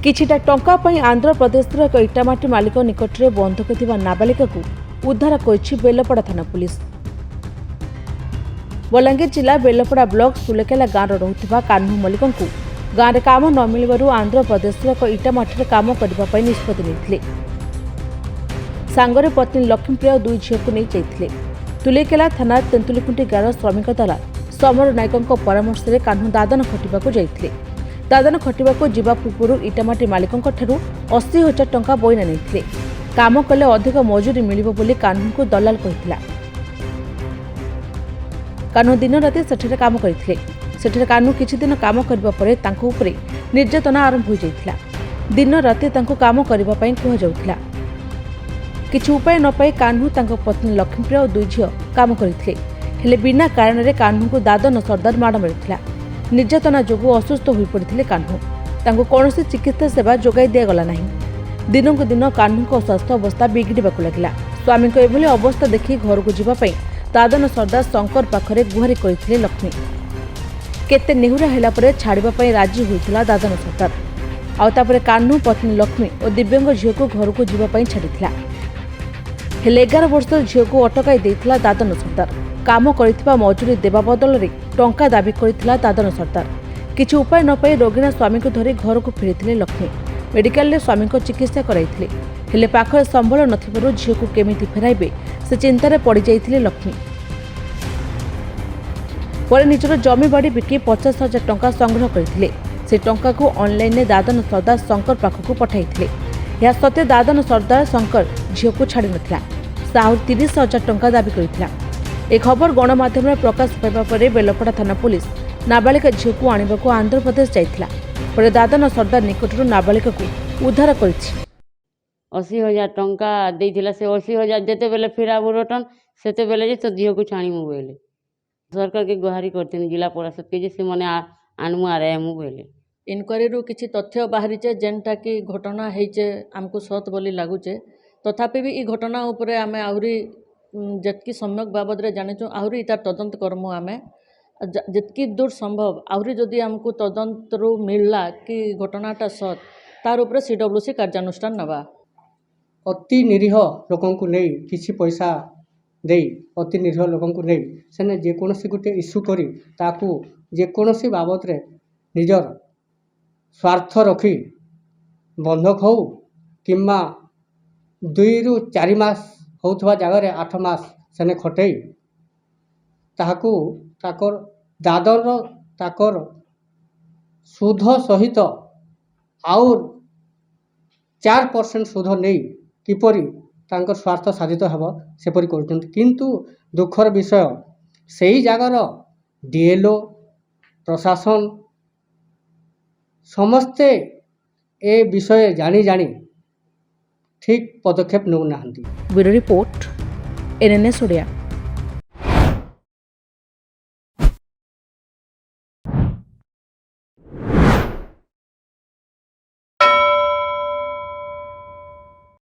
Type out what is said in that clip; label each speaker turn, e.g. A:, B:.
A: किछिटा टंका पई आंध्र प्रदेशर एक इटामाटी मालिक निकटरे बंधक थिबा नाबालिकाकू उद्धार करिछि बेलपड़ा थाना पुलिस। बलांगीर जिला बेलपड़ा ब्लॉक सुलेकेला गाँव रहुथिबा कान्हू मल्लिकंकू गाँव काम न मिलिबारु आंध्र प्रदेशर एक इटामाटी काम करबा पई निष्पत्ति नेइथिले। सांगरे पत्नी लक्ष्मीप्रिया दुई झीलको नहीं जाइथिले। तुलेकेला थाना तेंतुलीखुंटी गाँव श्रमिक दला समर नायकଙ୍କ परामर्श कान्हू दादन खटिबाकू जाइथिले। दादन खटिबाकू जिबा पूर्व इटामाटी मालिकଙ୍କ ठारू 80,000 टंका बइना नेइथिले। काम कले अधिक मजूरी मिलिबो बोली कान्हूको दलाल कहिथिला। कान्हू दिन राति सेठरे काम करिथिले। सेठरे कान्हू किछि दिन काम करबा परे तांको उपरे निर्यातना आरंभ हो जाइथिला। दिन राति तांको काम करबा पई कुहा जाउथिला। किछि उपाय न पाई कान्हू तांको पत्नी लक्ष्मीप्रिया और दुई झियो काम करिथिले। हेले बिना कारण रे कान्हू दादन सरदार माड़ मिलुथिला। निर्यातना जोगु असुस्थ होई पड़िथिले कान्हू। तांको कौनसी चिकित्सा सेवा जोगाई दिया गला नाही। दिनकु दिन कान्हूको स्वास्थ्य अवस्था बिगड़िबाकू लागिला। स्वामीको एभली अवस्था देखि घरकू जिबा पई दादन सरदार शंकर पाखरे गुहारी करिथिले लक्ष्मी। केते नेहुरा हेला परे छाड़िबा पई राजी होइथिला दादन सरदार। आउ तापरे कान्हू पत्नी लक्ष्मी और दिव्यांग झियोको घरकू जिबा पई छाड़िथिला। हेले 11 वर्षर झियोको अटकाई देइथिला दादन सरदार। काम करिथिबा मजूरी देबा बदलरे टंका दाबी करिथिला दादन सरदार। किछि उपाय न पाई रोगिणा स्वामी को धरी घर को फेरिथिले लक्ष्मी। मेडिकल रे स्वामी को चिकित्सा कराइथिले। हेले पाखरे संबल नथिबारु झियो को केमिति फेराइबे से चिंता रे पड़ी जाइथिले लक्ष्मी। पर निजर जमी बाड़ी बिकी 50,000 टंका संग्रह करथिले। से टंका को ऑनलाइन ने दादन सरदार शंकर पाखकू पठाइथिले। या सत्य दादन सरदार शंकर झियो को छाड़ी नथिला। साहुर 30,000 टंका दाबी करिथिला। ए खबर गणमाध्यम में प्रकाश पाइबा परे बेलपड़ा थाना पुलिस नाबालिका झियोको आनिबाकू आंध्र प्रदेश जाइथिला। पर दादन सरदार निकटरू नाबालिकाकू उद्धार करिछि।
B: 80,000 टंका देइथिला। से 80,000 जेते बेले फिराबू रिटर्न सेते बेले जे तो झियो को छाणीमु बोले सरकार के गुहारी करथिन जिला प्रशासन के जे से मने आनमु आरे मु बोले
C: इनक्वारी रु किछि तथ्य बाहरीचे जेनटा कि घटना हेइचे आमको सत बोली लागुचे। तथापि भी ई घटना उपरे आमे आहुरी जेतकी सम्यक बाबद रे जानिछु आहुरी इतार तदंत करमु। आमे जेतकी दूर संभव आहुरी जदि आमको तदंत रु मिलला कि घटनाटा सत तार उपरे सीडब्ल्यूसी कार्यानुष्ठान नबा।
D: अति निरीह लोकंकु नहीं किसी पैसा दे अति निरीह लोकंकु नहीं सेने जेकोसी गोटे इश्यू करी ताकू जेकोसी बाबद रे निजर स्वार्थ रखी बंधक हो किम्मा 2 रु 4 मास होथवा जगह रे 8 मास सेने खटई ताकू ताकर दादर ताकर सुध सहित आउर 4% सुध नहीं किपरि तांकर स्वार्थ साधित हेब सेपरि करछन्ति। किंतु दुखर विषय सेही जगार डीएलओ प्रशासन समस्ते ए विषय जानी जानी ठीक पदक्षेप नौ नाहंती।
A: Bureau report NNS Odia.